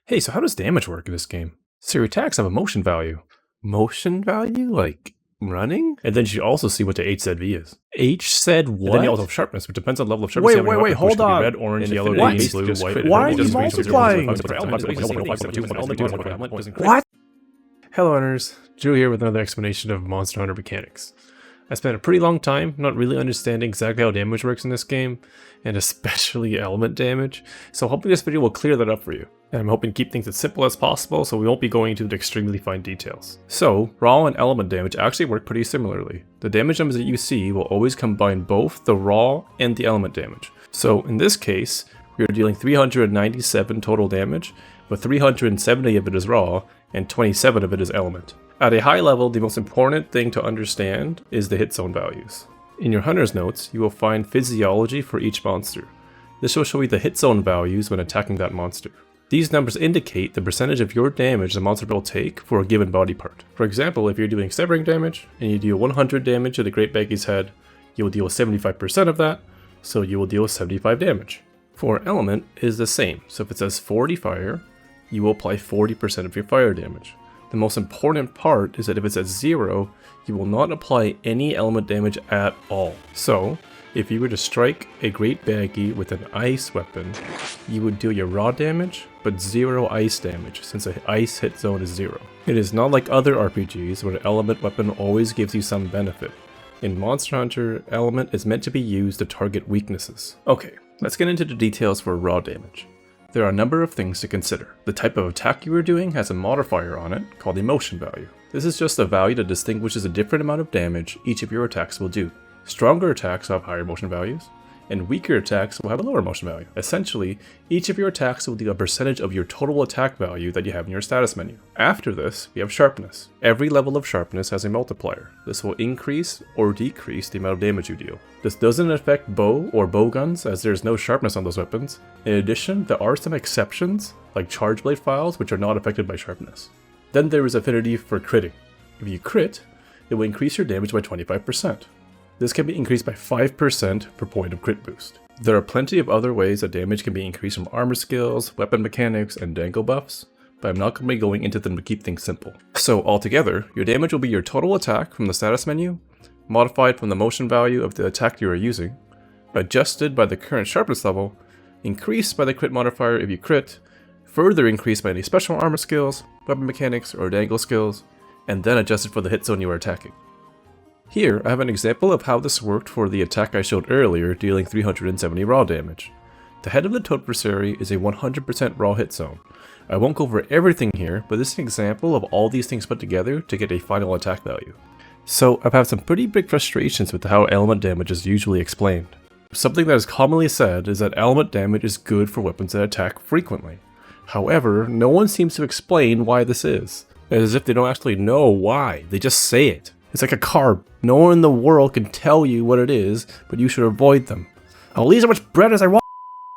Hey, so how does damage work in this game? So your attacks have a motion value. Motion value? Like running? And then you should also see what the HZV is. H said And then what? you also have sharpness, which depends on level of sharpness. Wait, hold on. Red, orange, yellow, What? green, blue, white. Why are you multiplying? What? Hello, hunters. Drew here with another explanation of Monster Hunter mechanics. I spent a pretty long time not really understanding exactly how damage works in this game, and especially element damage, so hoping this video will clear that up for you. And I'm hoping to keep things as simple as possible so we won't be going into the extremely fine details. So, raw and element damage actually work pretty similarly. The damage numbers that you see will always combine both the raw and the element damage. So in this case, we are dealing 397 total damage, but 370 of it is raw, and 27 of it is element. At a high level, the most important thing to understand is the hit zone values. In your hunter's notes, you will find physiology for each monster. This will show you the hit zone values when attacking that monster. These numbers indicate the percentage of your damage the monster will take for a given body part. For example, if you're doing severing damage, and you deal 100 damage to the Great Baggy's head, you will deal 75% of that, so you will deal 75 damage. For element, it is the same, so if it says 40 fire, you will apply 40% of your fire damage. The most important part is that if it's at 0, you will not apply any element damage at all. So, if you were to strike a Great Baggy with an ice weapon, you would deal your raw damage, but 0 ice damage, since the ice hit zone is 0. It is not like other RPGs where the element weapon always gives you some benefit. In Monster Hunter, element is meant to be used to target weaknesses. Okay, let's get into the details for raw damage. There are a number of things to consider. The type of attack you are doing has a modifier on it called a motion value. This is just a value that distinguishes a different amount of damage each of your attacks will do. Stronger attacks will have higher motion values, and weaker attacks will have a lower motion value. Essentially, each of your attacks will deal a percentage of your total attack value that you have in your status menu. After this, we have sharpness. Every level of sharpness has a multiplier. This will increase or decrease the amount of damage you deal. This doesn't affect bow or bow guns, as there is no sharpness on those weapons. In addition, there are some exceptions, like charge blade files, which are not affected by sharpness. Then there is affinity for critting. If you crit, it will increase your damage by 25%. This can be increased by 5% per point of crit boost. There are plenty of other ways that damage can be increased from armor skills, weapon mechanics, and dangle buffs, but I'm not going to be going into them to keep things simple. So altogether, your damage will be your total attack from the status menu, modified from the motion value of the attack you are using, adjusted by the current sharpness level, increased by the crit modifier if you crit, further increased by any special armor skills, weapon mechanics, or dangle skills, and then adjusted for the hit zone you are attacking. Here, I have an example of how this worked for the attack I showed earlier, dealing 370 raw damage. The head of the Toadversary is a 100% raw hit zone. I won't go over everything here, but this is an example of all these things put together to get a final attack value. So, I've had some pretty big frustrations with how element damage is usually explained. Something that is commonly said is that element damage is good for weapons that attack frequently. However, no one seems to explain why this is. As if they don't actually know why, they just say it. It's like a carb. No one in the world can tell you what it is, but you should avoid them. I'll eat as much bread as I want.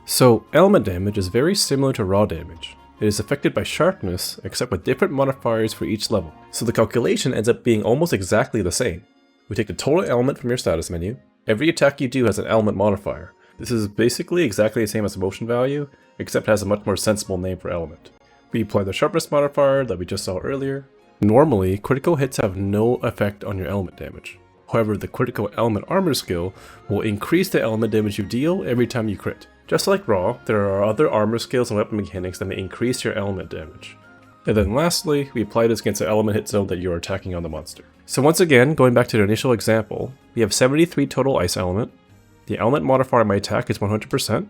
So, element damage is very similar to raw damage. It is affected by sharpness, except with different modifiers for each level. So the calculation ends up being almost exactly the same. We take the total element from your status menu. Every attack you do has an element modifier. This is basically exactly the same as the motion value, except it has a much more sensible name for element. We apply the sharpness modifier that we just saw earlier. Normally, critical hits have no effect on your element damage. However, the critical element armor skill will increase the element damage you deal every time you crit. Just like raw, there are other armor skills and weapon mechanics that may increase your element damage. And then lastly, we apply this against the element hit zone that you are attacking on the monster. So once again, going back to the initial example, we have 73 total ice element. The element modifier on my attack is 100%.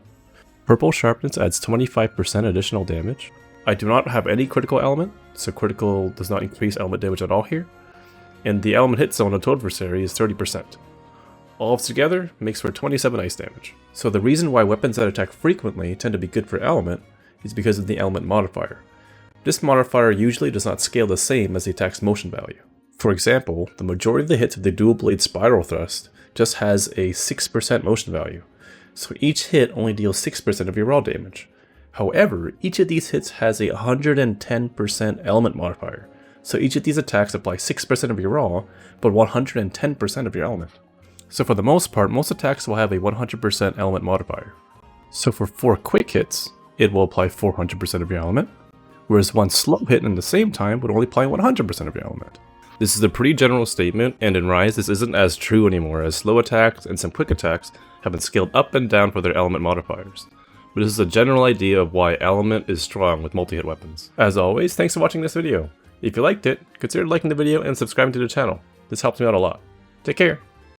Purple sharpness adds 25% additional damage. I do not have any critical element, so critical does not increase element damage at all here. And the element hit zone of Toadversary is 30%. All of together makes for 27 ice damage. So the reason why weapons that attack frequently tend to be good for element is because of the element modifier. This modifier usually does not scale the same as the attack's motion value. For example, the majority of the hits of the dual blade spiral thrust just has a 6% motion value, so each hit only deals 6% of your raw damage. However, each of these hits has a 110% element modifier, so each of these attacks apply 6% of your raw, but 110% of your element. So for the most part, most attacks will have a 100% element modifier. So for 4 quick hits, it will apply 400% of your element. whereas one slow hit in the same time would only apply 100% of your element. This is a pretty general statement, and in Rise this isn't as true anymore, as slow attacks and some quick attacks have been scaled up and down for their element modifiers. But this is a general idea of why element is strong with multi-hit weapons. As always, thanks for watching this video. If you liked it, consider liking the video and subscribing to the channel. This helps me out a lot. Take care.